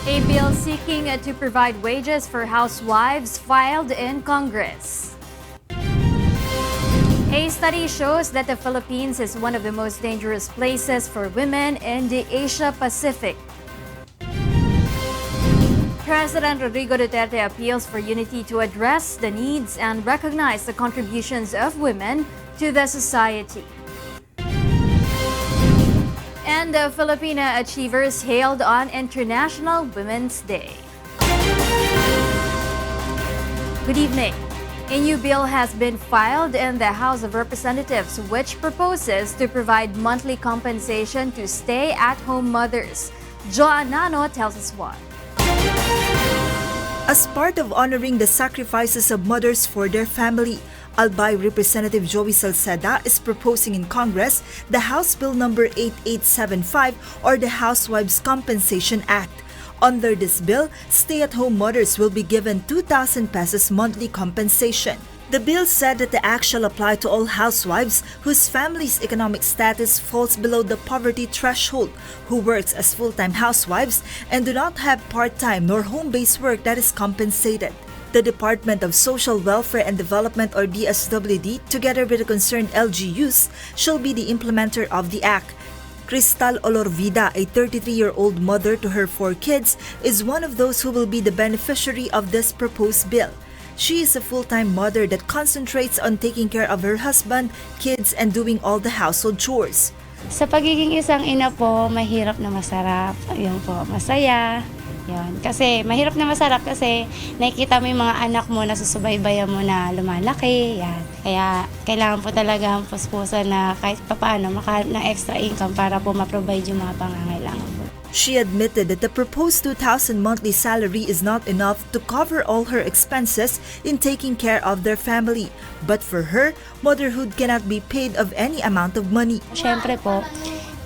A bill seeking to provide wages for housewives filed in Congress. A study shows that the Philippines is one of the most dangerous places for women in the Asia-Pacific. President Rodrigo Duterte appeals for unity to address the needs and recognize the contributions of women to the society. And the Filipino achievers hailed on International Women's Day. Good evening. A new bill has been filed in the House of Representatives which proposes to provide monthly compensation to stay-at-home mothers. Joan Nano tells us why. As part of honoring the sacrifices of mothers for their family, Albay Representative Joey Salceda is proposing in Congress the House Bill number 8875 or the Housewives Compensation Act. Under this bill, stay-at-home mothers will be given 2,000 pesos monthly compensation. The bill said that the act shall apply to all housewives whose family's economic status falls below the poverty threshold, who works as full-time housewives and do not have part-time nor home-based work that is compensated. The Department of Social Welfare and Development or DSWD, together with the concerned LGUs, shall be the implementer of the act. Cristal Olorvida, a 33-year-old mother to her 4 kids, is one of those who will be the beneficiary of this proposed bill. She is a full-time mother that concentrates on taking care of her husband, kids, and doing all the household chores. Sa pagiging isang ina po, mahirap na masarap. Yun po, masaya. Yun. Kasi mahirap na masarap kasi nakikita mo yung mga anak mo na susubaybayan mo na lumalaki. Yan. Kaya kailangan po talaga ang puspusan na kahit papaano makahanap ng extra income para po ma-provide yung mga pangangailangan po. She admitted that the proposed 2,000 monthly salary is not enough to cover all her expenses in taking care of their family. But for her, motherhood cannot be paid of any amount of money. Siyempre po,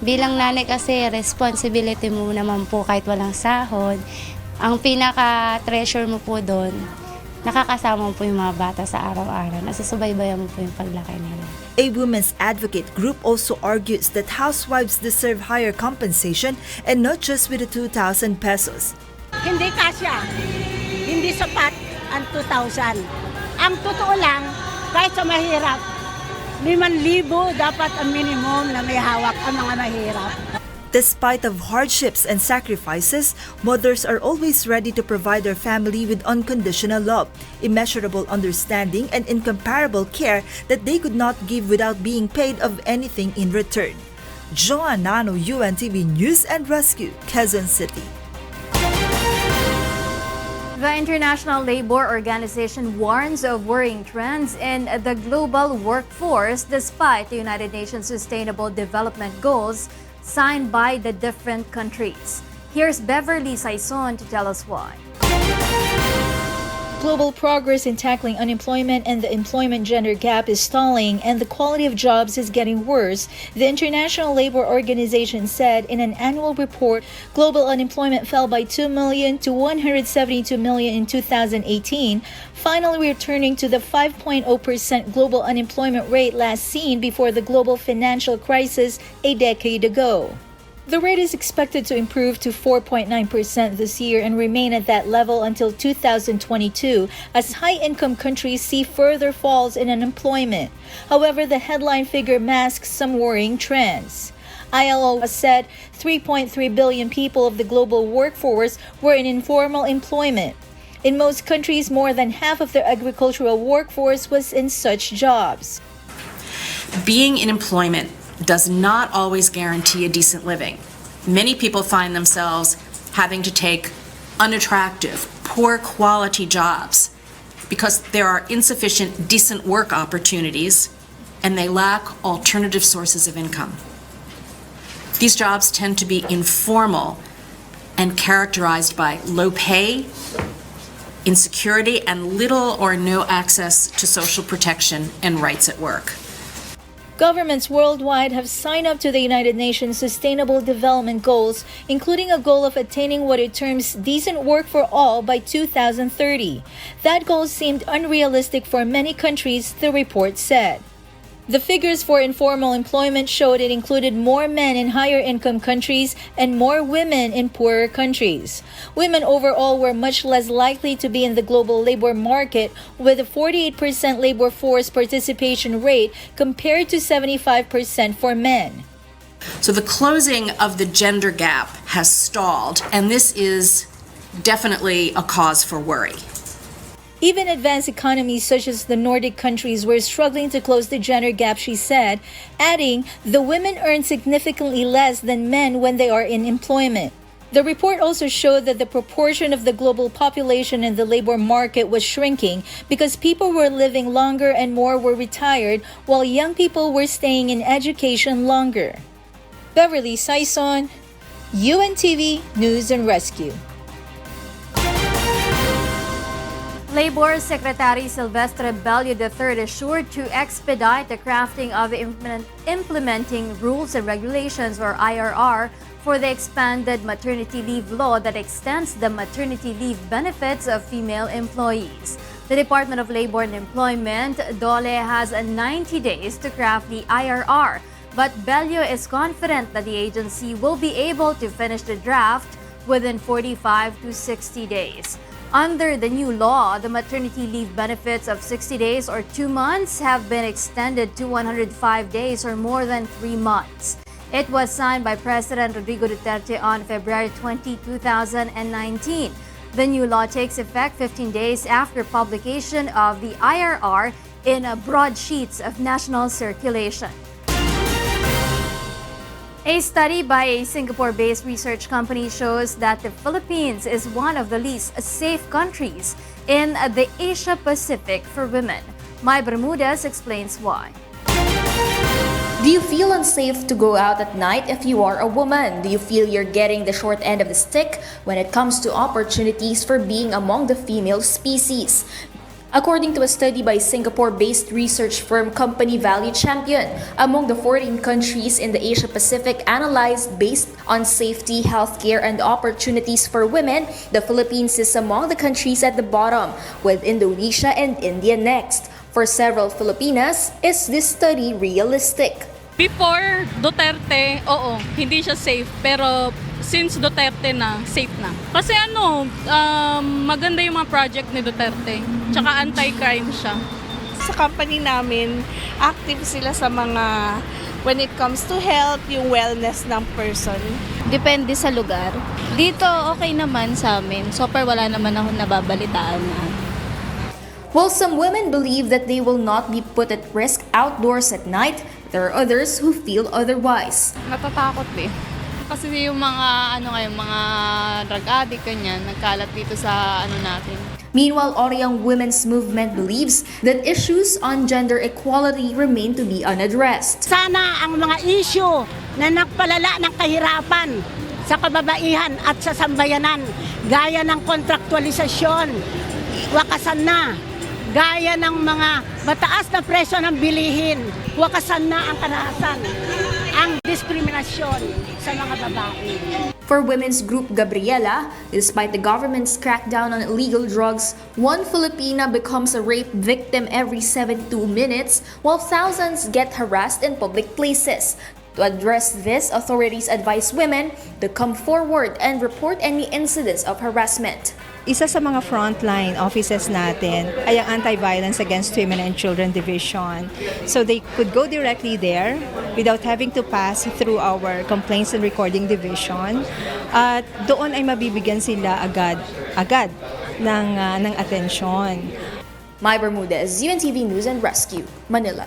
bilang nanay kasi responsibility mo naman po kahit walang sahod. Ang pinaka-treasure mo po doon, nakakasama mo po yung mga bata sa araw-araw. Nasusubaybayan mo po yung paglaki nila. A women's advocate group also argues that housewives deserve higher compensation and not just with the 2,000 pesos. Hindi kasya, hindi sapat ang 2,000. Ang totoo lang, kahit sa mahirap, 5,000 dapat ang minimum na may hawak ang mga mahirap. Despite of hardships and sacrifices, mothers are always ready to provide their family with unconditional love, immeasurable understanding, and incomparable care that they could not give without being paid of anything in return. Joan Nano, UNTV News and Rescue, Quezon City. The International Labor Organization warns of worrying trends in the global workforce despite the United Nations Sustainable Development Goals signed by the different countries. Here's Beverly Saison to tell us why. Global progress in tackling unemployment and the employment gender gap is stalling and the quality of jobs is getting worse, the International Labor Organization said in an annual report. Global unemployment fell by 2 million to 172 million in 2018, finally returning to the 5.0% global unemployment rate last seen before the global financial crisis a decade ago. The rate is expected to improve to 4.9% this year and remain at that level until 2022 as high-income countries see further falls in unemployment. However, the headline figure masks some worrying trends. ILO said 3.3 billion people of the global workforce were in informal employment. In most countries, more than half of their agricultural workforce was in such jobs. Being in employment does not always guarantee a decent living. Many people find themselves having to take unattractive, poor quality jobs because there are insufficient decent work opportunities and they lack alternative sources of income. These jobs tend to be informal and characterized by low pay, insecurity, and little or no access to social protection and rights at work. Governments worldwide have signed up to the United Nations Sustainable Development Goals, including a goal of attaining what it terms decent work for all by 2030. That goal seemed unrealistic for many countries, the report said. The figures for informal employment showed it included more men in higher income countries and more women in poorer countries. Women overall were much less likely to be in the global labor market, with a 48% labor force participation rate compared to 75% for men. So the closing of the gender gap has stalled, and this is definitely a cause for worry. Even advanced economies such as the Nordic countries were struggling to close the gender gap, she said, adding, the women earn significantly less than men when they are in employment. The report also showed that the proportion of the global population in the labor market was shrinking because people were living longer and more were retired, while young people were staying in education longer. Beverly Saison, UNTV News and Rescue. Labor Secretary Silvestre Bello III assured to expedite the crafting of implementing rules and regulations, or IRR, for the expanded maternity leave law that extends the maternity leave benefits of female employees. The Department of Labor and Employment, DOLE, has 90 days to craft the IRR, but Bello is confident that the agency will be able to finish the draft within 45 to 60 days. Under the new law, the maternity leave benefits of 60 days or 2 months have been extended to 105 days or more than 3 months. It was signed by President Rodrigo Duterte on February 20, 2019. The new law takes effect 15 days after publication of the IRR in broadsheets of national circulation. A study by a Singapore-based research company shows that the Philippines is one of the least safe countries in the Asia-Pacific for women. Mai Bermudez explains why. Do you feel unsafe to go out at night if you are a woman? Do you feel you're getting the short end of the stick when it comes to opportunities for being among the female species? According to a study by Singapore-based research firm Company Value Champion, among the 14 countries in the Asia-Pacific analyzed based on safety, healthcare, and opportunities for women, the Philippines is among the countries at the bottom, with Indonesia and India next. For several Filipinas, is this study realistic? Before Duterte, oo, hindi siya safe. Pero since Duterte na, safe na. Kasi maganda yung mga project ni Duterte. Tsaka anti-crime siya. Sa company namin, active sila sa mga, when it comes to health, yung wellness ng person. Depende sa lugar. Dito, okay naman sa amin. So far, wala naman ako nababalitaan na. While some women believe that they will not be put at risk outdoors at night, there are others who feel otherwise. Natatakot eh. Kasi yung mga, mga drug addict, ganyan, nagkalat dito sa natin. Meanwhile, Oriang Women's Movement believes that issues on gender equality remain to be unaddressed. Sana ang mga issue na nagpalala ng kahirapan sa kababaihan at sa sambayanan, gaya ng kontraktualisasyon, wakasan na. Gaya ng mga mataas na presyo ng bilihin, wakasan na ang karahasan, ang diskriminasyon sa mga babae. For women's group Gabriela, despite the government's crackdown on illegal drugs, one Filipina becomes a rape victim every 72 minutes, while thousands get harassed in public places. To address this, authorities advise women to come forward and report any incidents of harassment. Isa sa mga frontline offices natin ay ang Anti-Violence Against Women and Children Division. So they could go directly there without having to pass through our Complaints and Recording Division. At doon ay mabibigyan sila agad ng atensyon. Mai Bermudez, UNTV News and Rescue, Manila.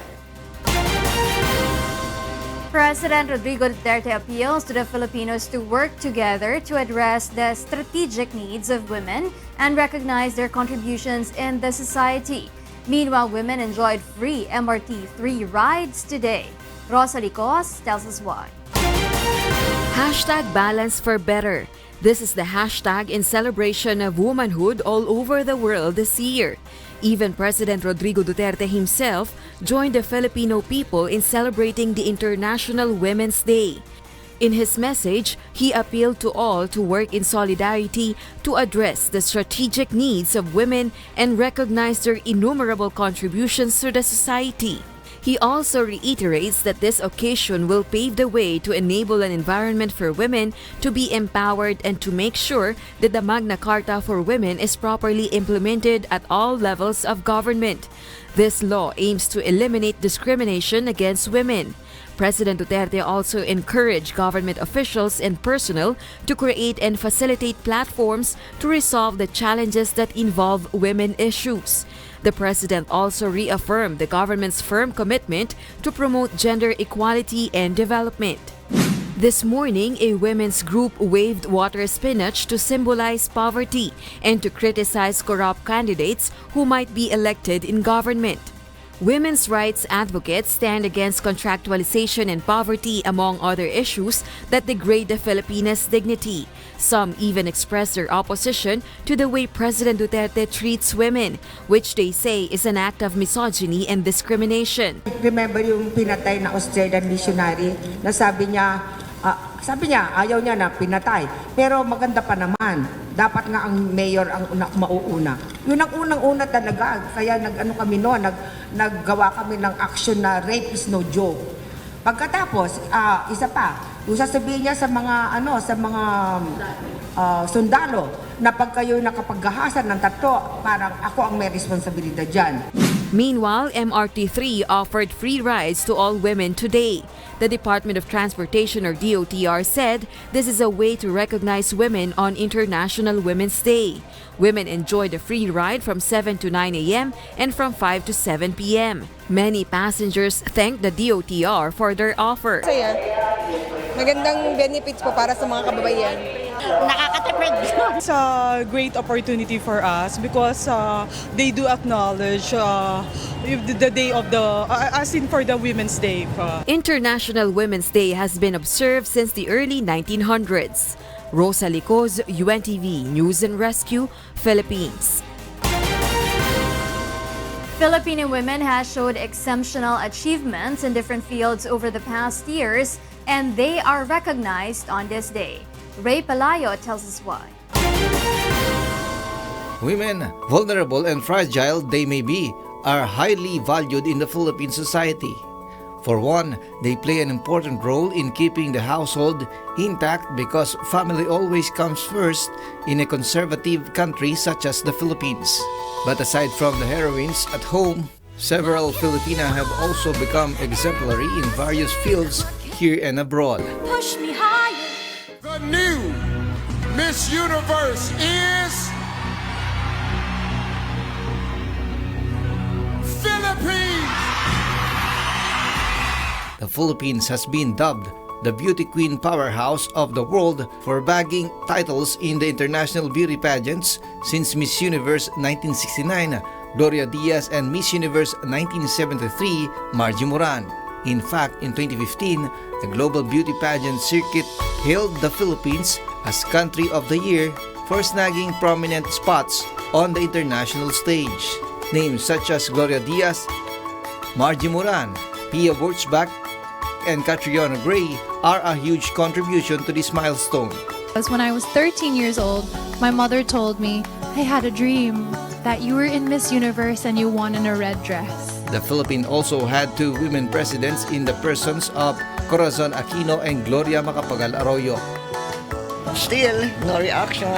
President Rodrigo Duterte appeals to the Filipinos to work together to address the strategic needs of women and recognize their contributions in the society. Meanwhile, women enjoyed free MRT3 rides today. Rosa Licos tells us why. #Balance for Better. This is the hashtag in celebration of womanhood all over the world this year. Even President Rodrigo Duterte himself joined the Filipino people in celebrating the International Women's Day. In his message, he appealed to all to work in solidarity to address the strategic needs of women and recognize their innumerable contributions to the society. He also reiterates that this occasion will pave the way to enable an environment for women to be empowered and to make sure that the Magna Carta for women is properly implemented at all levels of government. This law aims to eliminate discrimination against women. President Duterte also encouraged government officials and personnel to create and facilitate platforms to resolve the challenges that involve women issues. The president also reaffirmed the government's firm commitment to promote gender equality and development. This morning, a women's group waved water spinach to symbolize poverty and to criticize corrupt candidates who might be elected in government. Women's rights advocates stand against contractualization and poverty, among other issues that degrade the Filipinas' dignity. Some even express their opposition to the way President Duterte treats women, which they say is an act of misogyny and discrimination. Remember yung pinatay na Australian missionary na sabi niya ayaw niya na pinatay. Pero maganda pa naman. Dapat nga ang mayor ang mauuna. Yun ang unang-una talaga. Kaya naggawa kami ng action na rape is no joke. Pagkatapos, isa pa, yung sasabihin niya sa mga sundalo na pag kayo nakapaggahasan ng tatlo, parang ako ang may responsibilidad dyan. Meanwhile, MRT3 offered free rides to all women today. The Department of Transportation or DOTR said this is a way to recognize women on International Women's Day. Women enjoyed a free ride from 7 to 9 a.m. and from 5 to 7 p.m. Many passengers thanked the DOTR for their offer. Magandang benefits po para sa mga kababayan. Nakakatipid. It's a great opportunity for us because they do acknowledge the day of for the Women's Day. International Women's Day has been observed since the early 1900s. Rosa Licoz, UNTV News and Rescue, Philippines. Filipino women has showed exceptional achievements in different fields over the past years, and they are recognized on this day. Ray Palayo tells us why. Women, vulnerable and fragile they may be, are highly valued in the Philippine society. For one, they play an important role in keeping the household intact because family always comes first in a conservative country such as the Philippines. But aside from the heroines at home, several Filipina have also become exemplary in various fields here and abroad. Push me higher. The new Miss Universe is Philippines. The Philippines has been dubbed the beauty queen powerhouse of the world for bagging titles in the international beauty pageants since Miss Universe 1969, Gloria Diaz, and Miss Universe 1973, Margie Moran. In fact, in 2015, the global beauty pageant circuit hailed the Philippines as Country of the Year for snagging prominent spots on the international stage. Names such as Gloria Diaz, Margie Moran, Pia Wurtzbach, and Catriona Gray are a huge contribution to this milestone. When I was 13 years old, my mother told me, I had a dream that you were in Miss Universe and you won in a red dress. The Philippines also had two women presidents in the persons of Corazon Aquino and Gloria Macapagal Arroyo. Still, no reaction.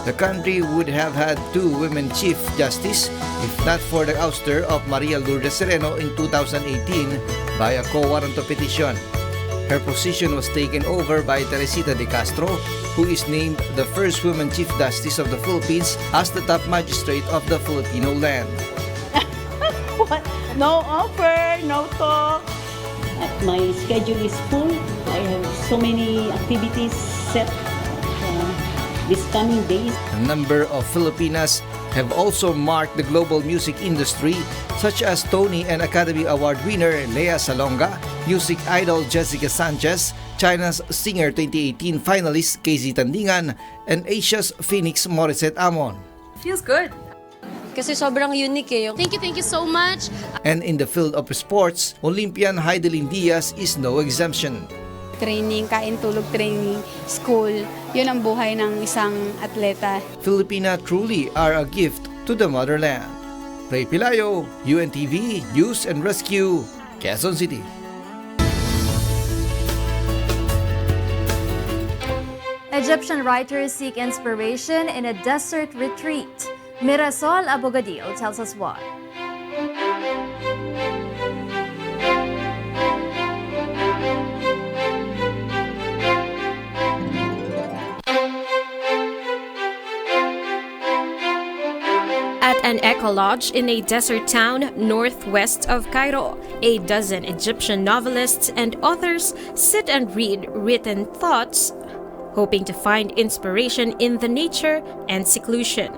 The country would have had two women chief justice if not for the ouster of Maria Lourdes Sereno in 2018 by a co-warranto petition. Her position was taken over by Teresita de Castro, who is named the first woman chief justice of the Philippines as the top magistrate of the Filipino land. What? No offer, no talk. My schedule is full. I have so many activities set these coming days. A number of Filipinas have also marked the global music industry, such as Tony and Academy Award winner Lea Salonga, music idol Jessica Sanchez, China's Singer 2018 finalist Casey Tandingan, and Asia's Phoenix Morissette Amon. Feels good. Kasi sobrang unique eh. Thank you so much. And in the field of sports, Olympian Heidelin Diaz is no exemption. Training, kain, tulog, training, school, yun ang buhay ng isang atleta. Filipina truly are a gift to the motherland. Ray Pilayo, UNTV, News and Rescue, Quezon City. Egyptian writers seek inspiration in a desert retreat. Mirasol Abogadil tells us why. At an eco-lodge in a desert town northwest of Cairo, a dozen Egyptian novelists and authors sit and read written thoughts, hoping to find inspiration in the nature and seclusion.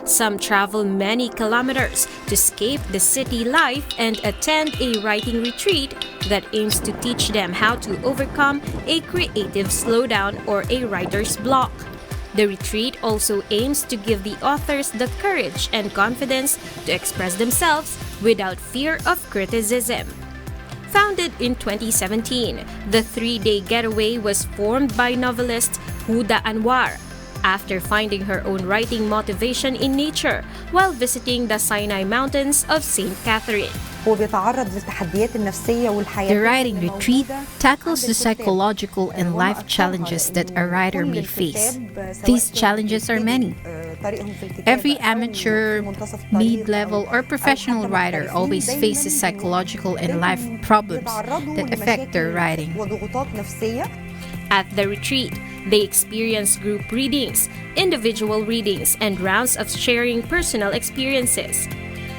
Some travel many kilometers to escape the city life and attend a writing retreat that aims to teach them how to overcome a creative slowdown or a writer's block. The retreat also aims to give the authors the courage and confidence to express themselves without fear of criticism. Founded in 2017, the 3-day getaway was formed by novelist Huda Anwar after finding her own writing motivation in nature while visiting the Sinai Mountains of St. Catherine. The writing retreat tackles the psychological and life challenges that a writer may face. These challenges are many. Every amateur, mid-level, or professional writer always faces psychological and life problems that affect their writing. At the retreat, they experience group readings, individual readings, and rounds of sharing personal experiences.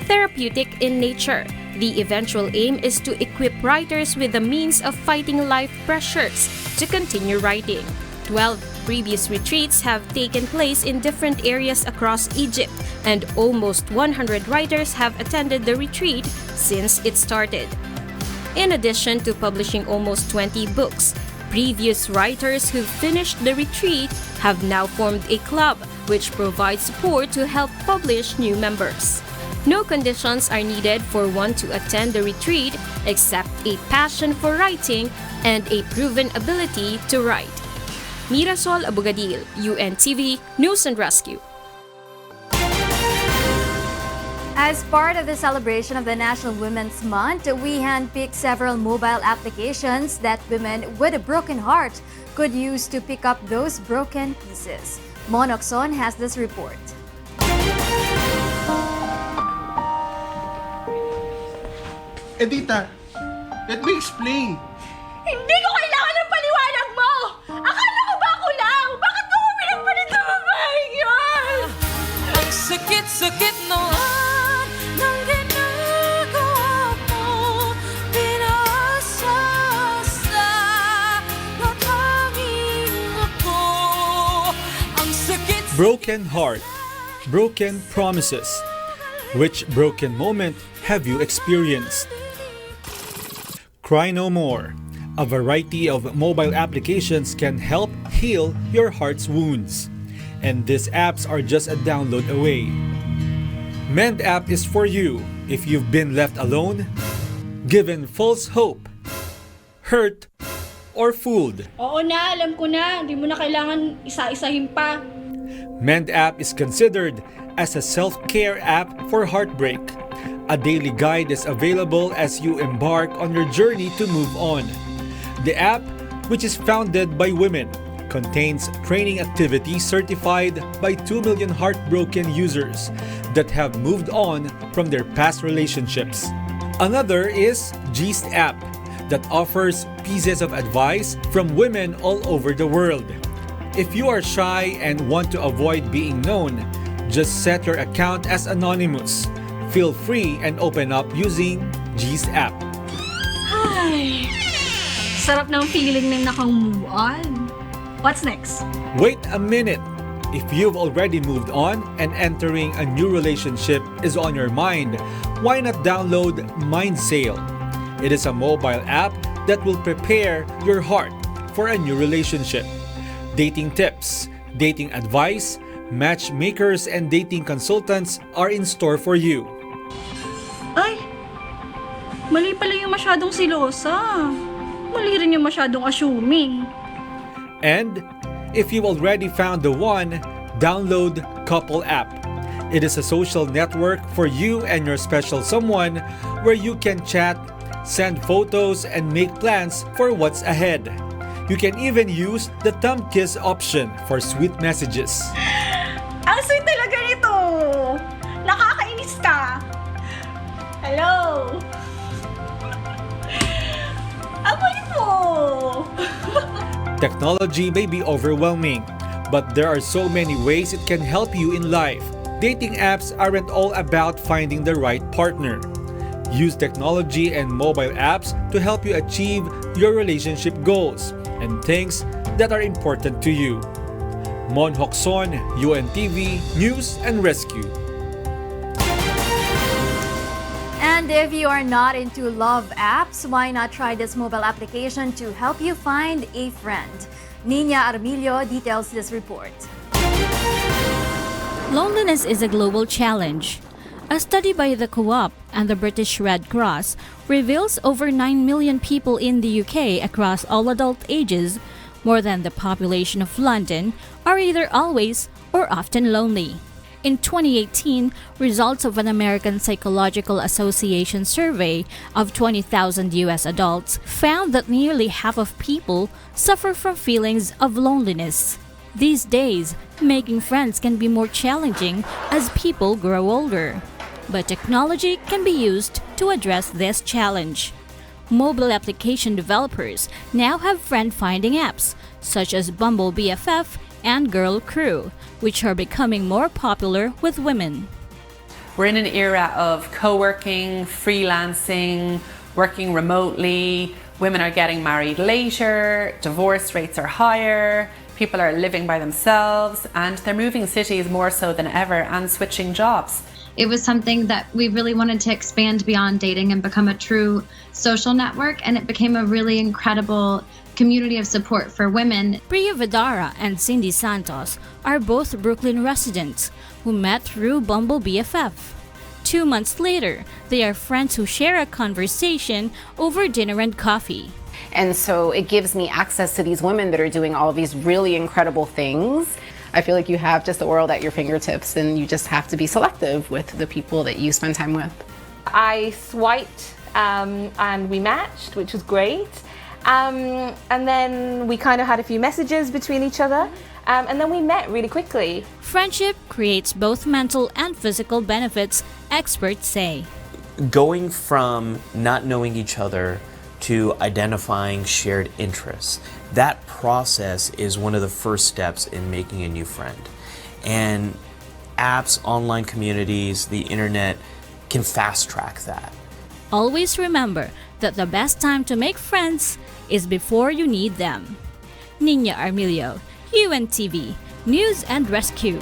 Therapeutic in nature, the eventual aim is to equip writers with the means of fighting life pressures to continue writing. 12 previous retreats have taken place in different areas across Egypt, and almost 100 writers have attended the retreat since it started. In addition to publishing almost 20 books, previous writers who finished the retreat have now formed a club which provides support to help publish new members. No conditions are needed for one to attend the retreat except a passion for writing and a proven ability to write. Mirasol Abogadil, UNTV, News and Rescue. As part of the celebration of the National Women's Month, we handpicked several mobile applications that women with a broken heart could use to pick up those broken pieces. Monoxon has this report. Edita, let me explain. Hindi ko kailangan ng paliwanag mo! Akala ko ba ako lang? Bakit mo ko pinapalit sa babaeng yun? Ang sakit-sakit noon ng ginagawa mo, pinasa sa natanging ako. Ang sakit. Broken heart, broken promises. Which broken moment have you experienced? Cry No More. A variety of mobile applications can help heal your heart's wounds. And these apps are just a download away. Mend app is for you if you've been left alone, given false hope, hurt, or fooled. Oo na, alam ko na. Hindi mo na kailangan isa-isahin pa. Mend app is considered as a self-care app for heartbreak. A daily guide is available as you embark on your journey to move on. The app, which is founded by women, contains training activities certified by 2 million heartbroken users that have moved on from their past relationships. Another is Gist app that offers pieces of advice from women all over the world. If you are shy and want to avoid being known, just set your account as anonymous. Feel free and open up using Gist app. Ay, sarap ng feeling ng nakang-move on. What's next? Wait a minute! If you've already moved on and entering a new relationship is on your mind, why not download Mind Sail? It is a mobile app that will prepare your heart for a new relationship. Dating tips, dating advice, matchmakers and dating consultants are in store for you. Ay, mali pala yung masyadong silosa. Mali rin yung masyadong assuming. And if you've already found the one, download Couple app. It is a social network for you and your special someone where you can chat, send photos, and make plans for what's ahead. You can even use the thumb kiss option for sweet messages. Ang sweet talaga nito! Nakakainis ka! Hello! Amoy mo! Technology may be overwhelming, but there are so many ways it can help you in life. Dating apps aren't all about finding the right partner. Use technology and mobile apps to help you achieve your relationship goals and things that are important to you. Mon Hokson, UNTV, News and Rescue. And if you are not into love apps, why not try this mobile application to help you find a friend? Nina Armilio details this report. Loneliness is a global challenge. A study by the Co-op and the British Red Cross reveals over 9 million people in the UK across all adult ages, more than the population of London, are either always or often lonely. In 2018, results of an American Psychological Association survey of 20,000 US adults found that nearly half of people suffer from feelings of loneliness. These days, making friends can be more challenging as people grow older. But technology can be used to address this challenge. Mobile application developers now have friend-finding apps, such as Bumble BFF and Girl Crew, which are becoming more popular with women. We're in an era of co-working, freelancing, working remotely. Women are getting married later, divorce rates are higher, people are living by themselves, and they're moving cities more so than ever and switching jobs. It was something that we really wanted to expand beyond dating and become a true social network, and it became a really incredible community of support for women. Priya Vidara and Cindy Santos are both Brooklyn residents who met through Bumble BFF. 2 months later, they are friends who share a conversation over dinner and coffee. And so it gives me access to these women that are doing all of these really incredible things. I feel like you have just the world at your fingertips, and you just have to be selective with the people that you spend time with. I swiped and we matched, which was great. And then we kind of had a few messages between each other. And then we met really quickly. Friendship creates both mental and physical benefits, experts say. Going from not knowing each other to identifying shared interests, that process is one of the first steps in making a new friend. And apps, online communities, the internet can fast track that. Always remember that the best time to make friends is before you need them. Nina Armilio, UNTV, News and Rescue.